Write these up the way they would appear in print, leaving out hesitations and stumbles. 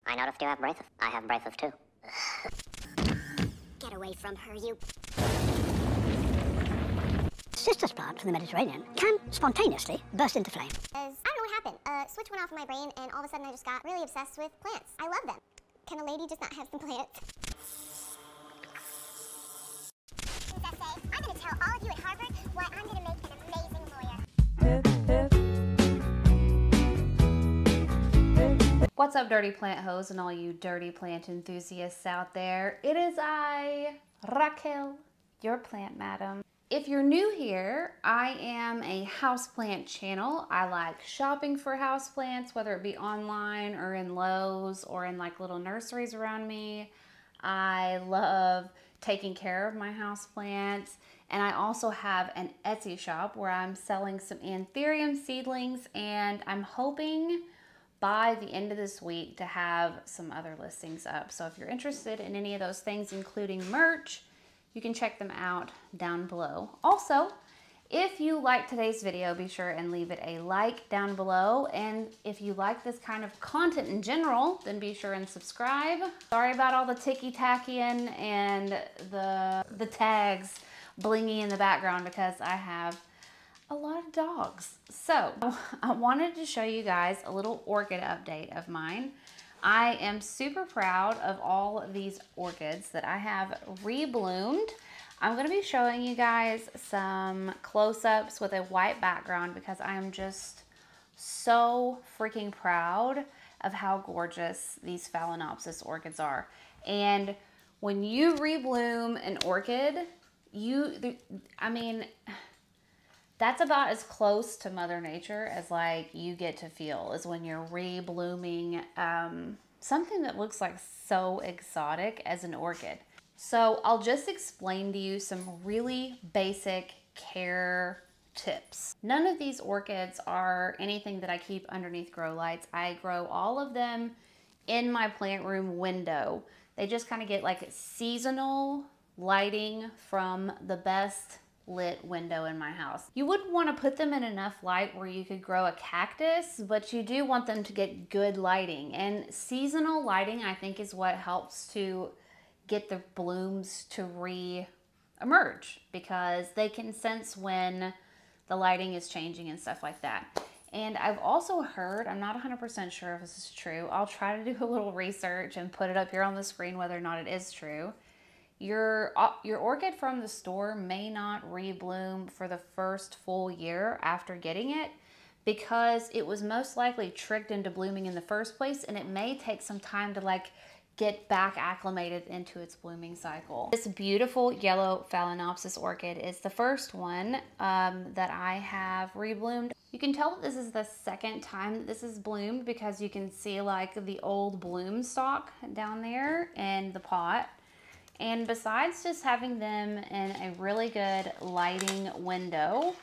I noticed you have braces. I have braces too. Get away from her, you... Citrus plants from the Mediterranean can spontaneously burst into flame. I don't know what happened. Switch went off in my brain, and all of a sudden I just got really obsessed with plants. I love them. Can a lady just not have some plants? In this essay, I'm going to tell all of you at Harvard why I'm going to make an amazing lawyer. What's up, dirty plant hoes and all you dirty plant enthusiasts out there? It is I, Raquel, your plant madam. If you're new here, I am a houseplant channel. I like shopping for houseplants, whether it be online or in Lowe's or in like little nurseries around me. I love taking care of my houseplants, and I also have an Etsy shop where I'm selling some anthurium seedlings, and I'm hoping by the end of this week to have some other listings up. So if you're interested in any of those things, including merch, you can check them out down below. Also, if you like today's video, be sure and leave it a like down below. And if you like this kind of content in general, then be sure and subscribe. Sorry about all the ticky-tackying and the tags blingy in the background because I have a lot of dogs. So I wanted to show you guys a little orchid update of mine. I am super proud of all of these orchids that I have rebloomed. I'm going to be showing you guys some close-ups with a white background because I am just so freaking proud of how gorgeous these Phalaenopsis orchids are. And when you rebloom an orchid, I mean, that's about as close to Mother Nature as like you get to feel is when you're reblooming something that looks like so exotic as an orchid. So I'll just explain to you some really basic care tips. None of these orchids are anything that I keep underneath grow lights. I grow all of them in my plant room window. They just kind of get like seasonal lighting from the best lit window in my house. You wouldn't want to put them in enough light where you could grow a cactus, but you do want them to get good lighting. And seasonal lighting, I think, is what helps to get the blooms to re-emerge because they can sense when the lighting is changing and stuff like that. And I've also heard, I'm not 100% sure if this is true, I'll try to do a little research and put it up here on the screen whether or not it is true. Your orchid from the store may not rebloom for the first full year after getting it because it was most likely tricked into blooming in the first place, and it may take some time to like get back acclimated into its blooming cycle. This beautiful yellow Phalaenopsis orchid is the first one that I have rebloomed. You can tell that this is the second time that this is bloomed because you can see like the old bloom stalk down there in the pot. And besides just having them in a really good lighting window,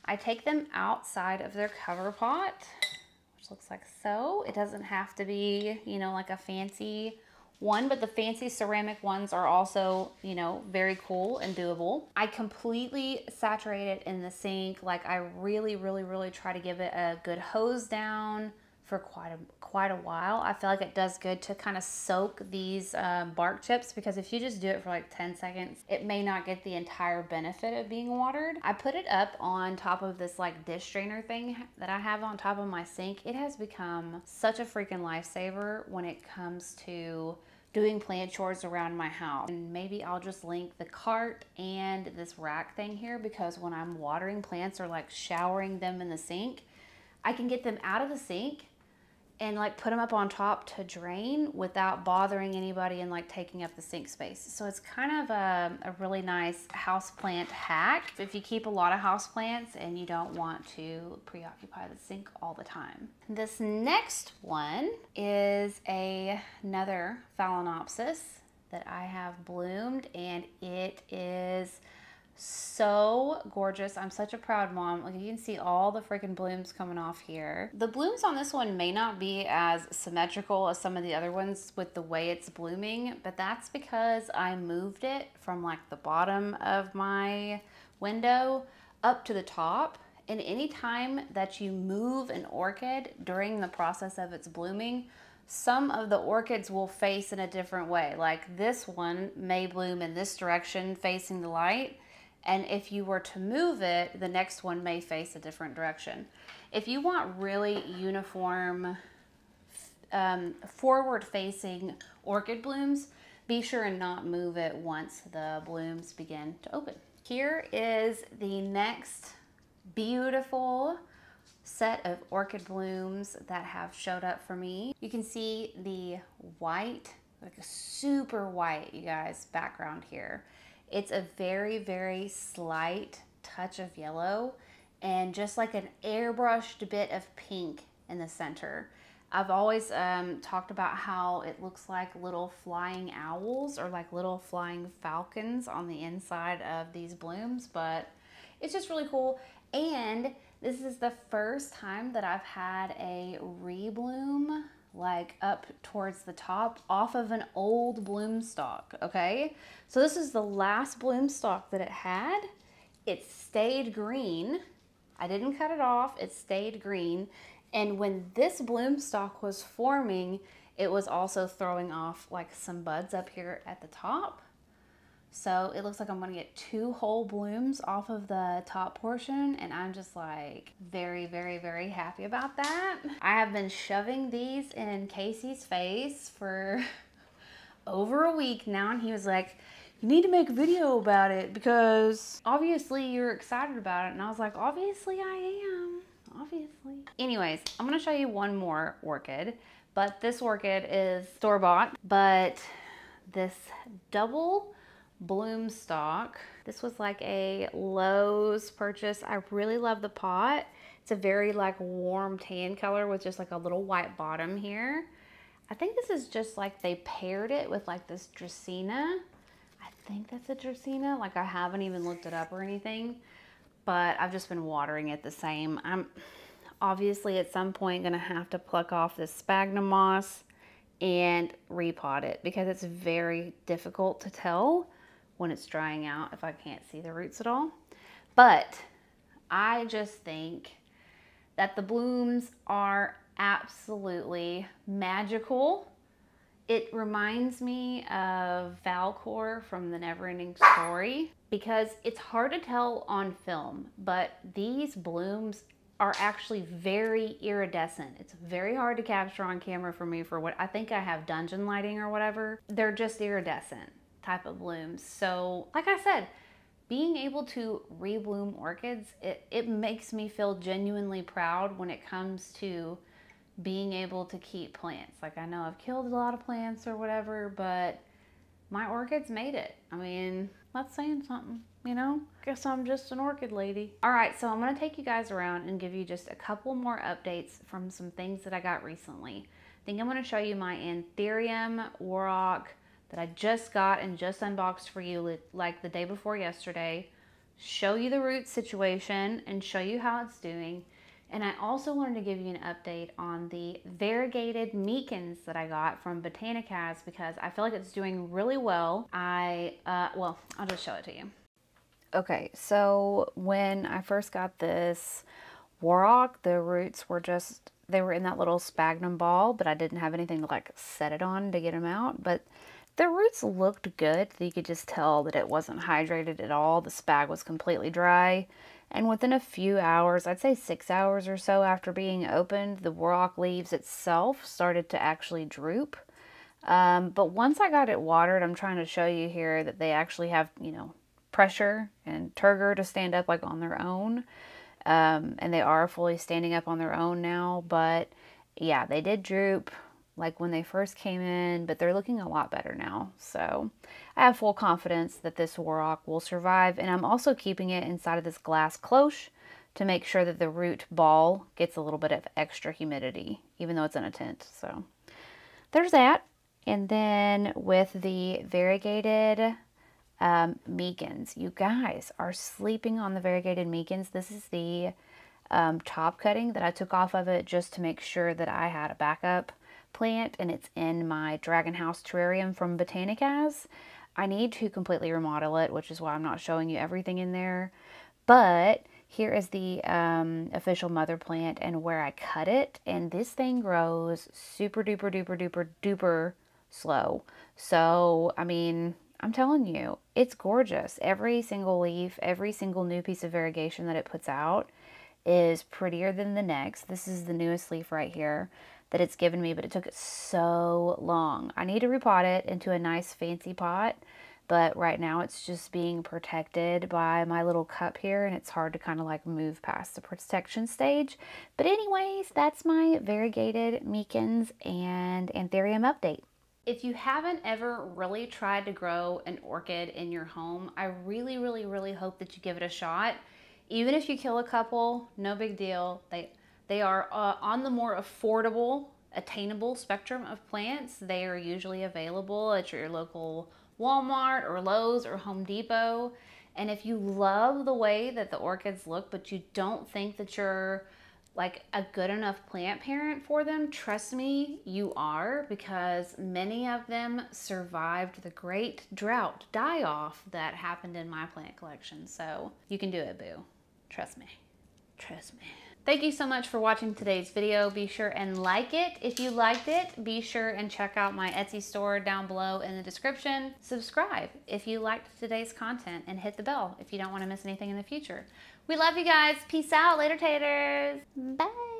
I take them outside of their cover pot, which looks like so. It doesn't have to be, you know, like a fancy one, but the fancy ceramic ones are also, you know, very cool and doable. I completely saturate it in the sink. Like I really try to give it a good hose down for quite a while. I feel like it does good to kind of soak these bark chips because if you just do it for like 10 seconds, it may not get the entire benefit of being watered. I put it up on top of this like dish strainer thing that I have on top of my sink. It has become such a freaking lifesaver when it comes to doing plant chores around my house. And maybe I'll just link the cart and this rack thing here because when I'm watering plants or like showering them in the sink, I can get them out of the sink and like put them up on top to drain without bothering anybody and like taking up the sink space. So it's kind of a really nice houseplant hack if you keep a lot of houseplants and you don't want to preoccupy the sink all the time. This next one is another Phalaenopsis that I have bloomed, and it is so gorgeous. I'm such a proud mom. Like you can see all the freaking blooms coming off here. The blooms on this one may not be as symmetrical as some of the other ones with the way it's blooming, but that's because I moved it from like the bottom of my window up to the top. And anytime that you move an orchid during the process of its blooming, some of the orchids will face in a different way. Like this one may bloom in this direction facing the light, and if you were to move it, the next one may face a different direction. If you want really uniform forward facing orchid blooms, be sure and not move it once the blooms begin to open. Here is the next beautiful set of orchid blooms that have showed up for me. You can see the white, like a super white, you guys, background here. It's a very, very slight touch of yellow and just like an airbrushed bit of pink in the center. I've always talked about how it looks like little flying owls or like little flying falcons on the inside of these blooms, but it's just really cool. And this is the first time that I've had a rebloom like up towards the top off of an old bloom stalk, okay? So this is the last bloom stalk that it had. It stayed green. I didn't cut it off, it stayed green. And when this bloom stalk was forming, it was also throwing off like some buds up here at the top. So it looks like I'm gonna get 2 whole blooms off of the top portion, and I'm just like very, very, very happy about that. I have been shoving these in Casey's face for over a week now, and he was like, you need to make a video about it because obviously you're excited about it. And I was like, obviously I am. Obviously. Anyways, I'm gonna show you one more orchid, but this orchid is store-bought, but this double bloom stalk, this was like a Lowe's purchase. I really love the pot. It's a very like warm tan color with just like a little white bottom here. I think this is just like they paired it with like this Dracaena. I think that's a Dracaena. Like I haven't even looked it up or anything, but I've just been watering it the same. I'm obviously at some point gonna have to pluck off this sphagnum moss and repot it because it's very difficult to tell when it's drying out if I can't see the roots at all. But I just think that the blooms are absolutely magical. It reminds me of Valcor from the Neverending Story because it's hard to tell on film, but these blooms are actually very iridescent. It's very hard to capture on camera for me for what I think I have dungeon lighting or whatever. They're just iridescent type of blooms. So like I said, being able to rebloom orchids, it makes me feel genuinely proud when it comes to being able to keep plants. Like I know I've killed a lot of plants or whatever, but my orchids made it. I mean, that's saying something, you know? Guess I'm just an orchid lady. All right, so I'm gonna take you guys around and give you just a couple more updates from some things that I got recently. I think I'm gonna show you my Anthurium Warrock that I just got and just unboxed for you like the day before yesterday, show you the root situation and show you how it's doing. And I also wanted to give you an update on the variegated mekins that I got from Botanicas because I feel like it's doing really well. Well, I'll just show it to you. Okay, so when I first got this Warrock, the roots were just, they were in that little sphagnum ball, but I didn't have anything to like set it on to get them out. But the roots looked good. You could just tell that it wasn't hydrated at all. The spag was completely dry. And within a few hours, I'd say 6 hours or so after being opened, the Warrock leaves itself started to actually droop. But once I got it watered, I'm trying to show you here that they actually have, you know, pressure and turgor to stand up like on their own. And they are fully standing up on their own now. But yeah, they did droop like when they first came in, but they're looking a lot better now. So I have full confidence that this Warrock will survive, and I'm also keeping it inside of this glass cloche to make sure that the root ball gets a little bit of extra humidity, even though it's in a tent. So there's that. And then with the variegated mekins, you guys are sleeping on the variegated mekins. This is the top cutting that I took off of it just to make sure that I had a backup plant, and it's in my Dragon House terrarium from Botanicas. I need to completely remodel it, which is why I'm not showing you everything in there. But Here is the official mother plant and where I cut it. And this thing grows super duper duper duper duper slow. So, I mean, I'm telling you, it's gorgeous. Every single leaf, every single new piece of variegation that it puts out is prettier than the next. This is the newest leaf right here that it's given me, but it took it so long. I need to repot it into a nice fancy pot, but right now it's just being protected by my little cup here, and it's hard to kind of like move past the protection stage. But anyways, that's my variegated Mekins and Anthurium update. If you haven't ever really tried to grow an orchid in your home, I really, really, really hope that you give it a shot. Even if you kill a couple, no big deal. They are on the more affordable, attainable spectrum of plants. They are usually available at your local Walmart or Lowe's or Home Depot. And if you love the way that the orchids look, but you don't think that you're like a good enough plant parent for them, trust me, you are, because many of them survived the great drought die-off that happened in my plant collection. So you can do it, boo. Trust me. Trust me. Thank you so much for watching today's video. Be sure and like it. If you liked it, be sure and check out my Etsy store down below in the description. Subscribe if you liked today's content, and hit the bell if you don't want to miss anything in the future. We love you guys. Peace out. Later, taters. Bye.